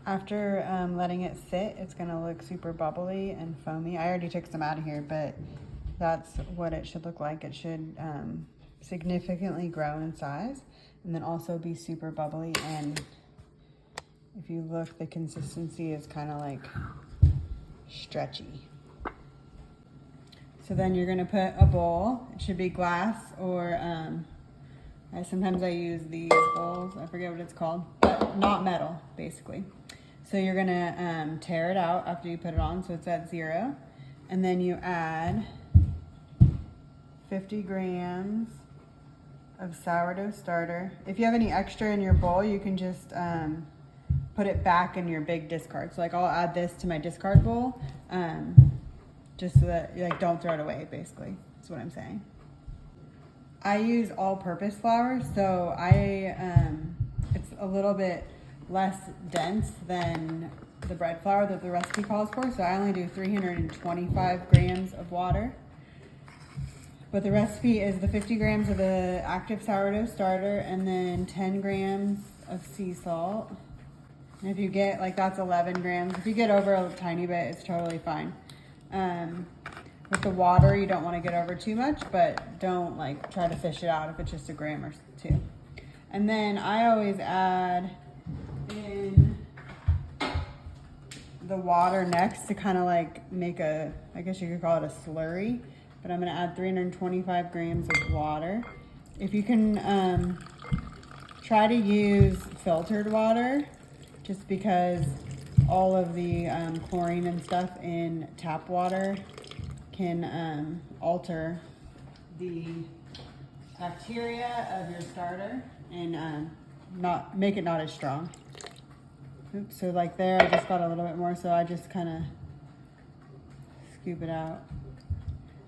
After letting it sit, it's gonna look super bubbly and foamy. I already took some out of here, but that's what it should look like. It should significantly grow in size and then also be super bubbly. And if you look, the consistency is kind of like stretchy. So then you're gonna put a bowl. It should be glass or sometimes I use these bowls. I forget what it's called, but not metal, basically. So you're gonna tear it out after you put it on, so it's at 0. And then you add 50 grams of sourdough starter. If you have any extra in your bowl, you can just put it back in your big discard. So like I'll add this to my discard bowl, just so that you don't throw it away, basically. That's what I'm saying. I use all-purpose flour, so it's a little bit less dense than the bread flour that the recipe calls for. So I only do 325 grams of water. But the recipe is the 50 grams of the active sourdough starter and then 10 grams of sea salt. And if you get, that's 11 grams. If you get over a tiny bit, it's totally fine. With the water, you don't want to get over too much, but don't try to fish it out if it's just a gram or 2. And then I always add in the water next to kind of make I guess you could call it a slurry, but I'm going to add 325 grams of water. If you can try to use filtered water, just because all of the chlorine and stuff in tap water can alter the bacteria of your starter and not make it not as strong. Oops, so there I just got a little bit more, so I just kind of scoop it out.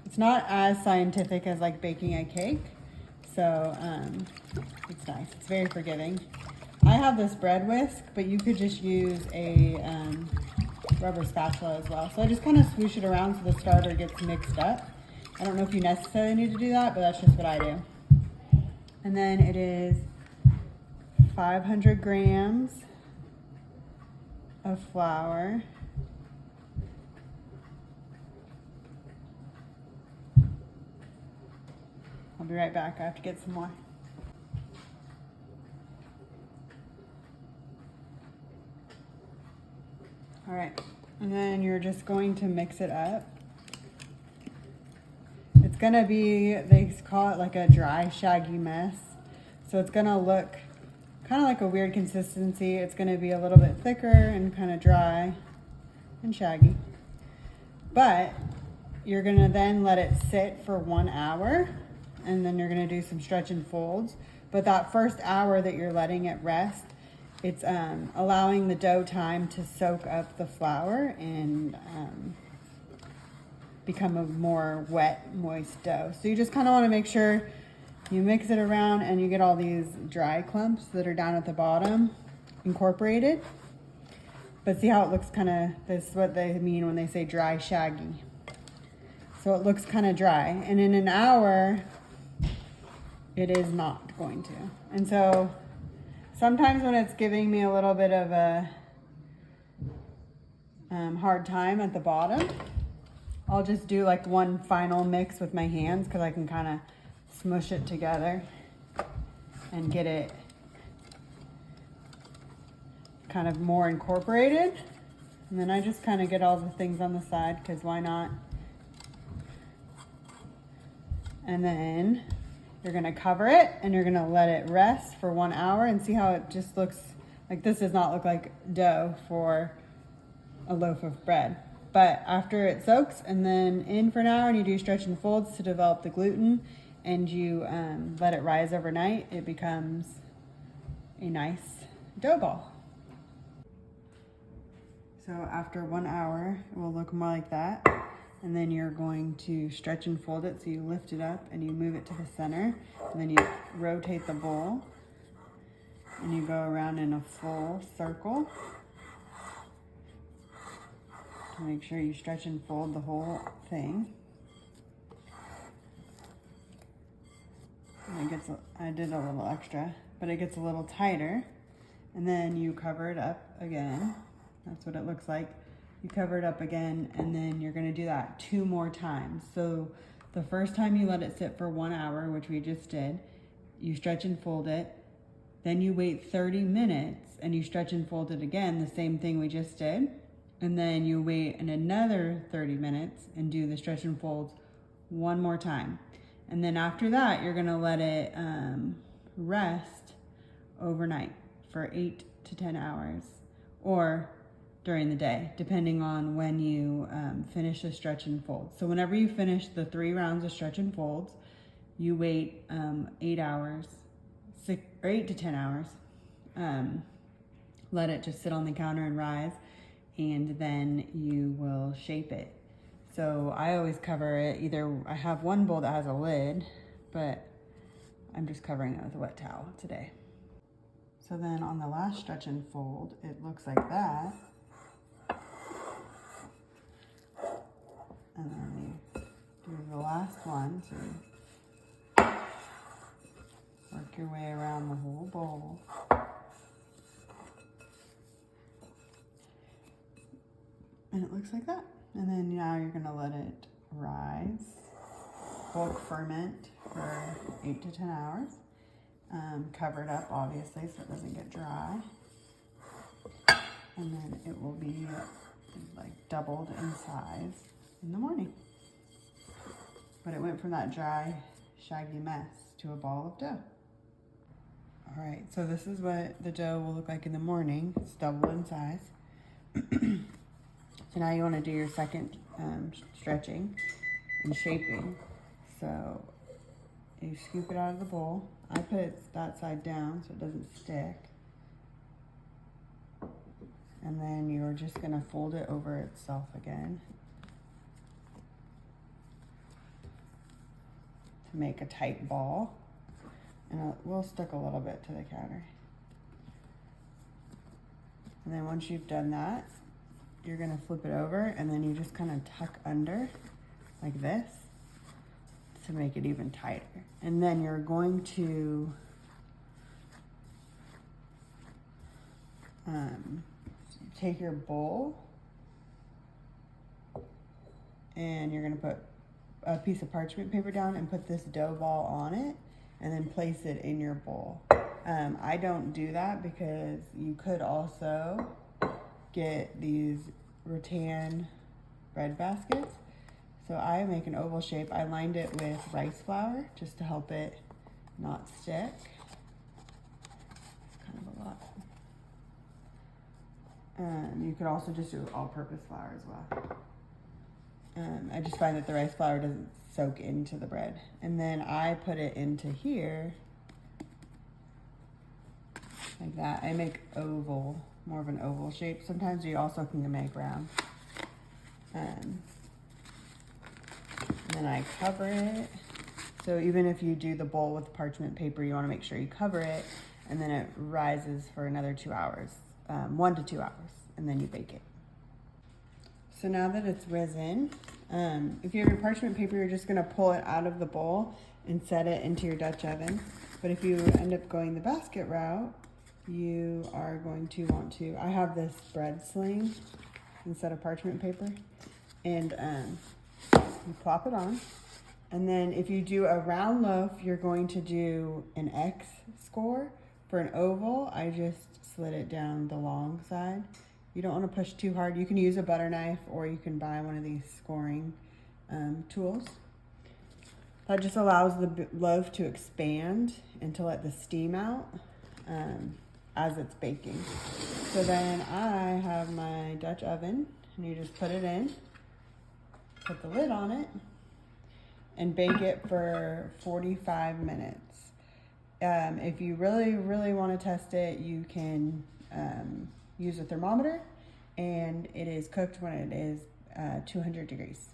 It's not as scientific as baking a cake, so it's nice. It's very forgiving. I have this bread whisk, but you could just use a rubber spatula as well. So I just kind of swoosh it around so the starter gets mixed up. I don't know if you necessarily need to do that, but that's just what I do. And then it is 500 grams of flour. I'll be right back. I have to get some more. All right, and then you're just going to mix it up. It's gonna be, they call it a dry, shaggy mess. So it's gonna look kind of like a weird consistency. It's gonna be a little bit thicker and kind of dry and shaggy. But you're gonna then let it sit for 1 hour, and then you're gonna do some stretch and folds. But that first hour that you're letting it rest, it's allowing the dough time to soak up the flour and become a more wet, moist dough. So you just kind of want to make sure you mix it around and you get all these dry clumps that are down at the bottom incorporated. But see how it looks kind of, this is what they mean when they say dry, shaggy. So it looks kind of dry. And in an hour, it is not going to. And so sometimes when it's giving me a little bit of a hard time at the bottom, I'll just do one final mix with my hands because I can kind of smush it together and get it kind of more incorporated. And then I just kind of get all the things on the side because why not? And then you're gonna cover it and you're gonna let it rest for 1 hour and see how it just looks. This does not look like dough for a loaf of bread. But after it soaks and then in for an hour and you do stretch and folds to develop the gluten and you let it rise overnight, it becomes a nice dough ball. So after 1 hour, it will look more like that. And then you're going to stretch and fold it. So you lift it up and you move it to the center. And then you rotate the bowl. And you go around in a full circle. To make sure you stretch and fold the whole thing. And it gets, I did a little extra, but it gets a little tighter. And then you cover it up again. That's what it looks like. You cover it up again, and then you're gonna do that 2 more times. So the first time you let it sit for 1 hour, which we just did, you stretch and fold it. Then you wait 30 minutes and you stretch and fold it again, the same thing we just did. And then you wait another 30 minutes and do the stretch and folds 1 more time. And then after that, you're gonna let it rest overnight for 8 to 10 hours, or during the day, depending on when you finish the stretch and fold. So whenever you finish the 3 rounds of stretch and folds, you wait 8 hours, 8 to 10 hours. Let it just sit on the counter and rise, and then you will shape it. So I always cover it, either I have one bowl that has a lid, but I'm just covering it with a wet towel today. So then on the last stretch and fold, it looks like that. And then you do the last one, so you work your way around the whole bowl. And it looks like that. And then now you're gonna let it rise, bulk ferment for 8 to 10 hours. Cover it up, obviously, so it doesn't get dry. And then it will be like doubled in size in the morning. But it went from that dry, shaggy mess to a ball of dough. All right, so this is what the dough will look like in the morning. It's doubled in size. So now you want to do your second stretching and shaping. So you scoop it out of the bowl. I put it that side down so it doesn't stick. And then you're just gonna fold it over itself again to make a tight ball. And it will stick a little bit to the counter. And then once you've done that, you're gonna flip it over, and then you just kind of tuck under like this to make it even tighter. And then you're going to take your bowl, and you're gonna put a piece of parchment paper down and put this dough ball on it, and then place it in your bowl. I don't do that because you could also get these rattan bread baskets. So I make an oval shape. I lined it with rice flour just to help it not stick. It's kind of a lot. You could also just do all-purpose flour as well. I just find that the rice flour doesn't soak into the bread. And then I put it into here like that. I make oval, more of an oval shape. Sometimes you also can make round. And then I cover it. So even if you do the bowl with parchment paper, you want to make sure you cover it, and then it rises for another 2 hours, 1 to 2 hours, and then you bake it. So now that it's risen, if you have your parchment paper, you're just going to pull it out of the bowl and set it into your Dutch oven. But if you end up going the basket route, you are going to want to, I have this bread sling instead of parchment paper, and you plop it on. And then if you do a round loaf, you're going to do an X score. For an oval, I just slid it down the long side. You don't want to push too hard. You can use a butter knife, or you can buy one of these scoring tools. That just allows the loaf to expand and to let the steam out as it's baking. So then I have my Dutch oven, and you just put it in, put the lid on it, and bake it for 45 minutes. If you really, really want to test it, you can use a thermometer, and it is cooked when it is 200 degrees.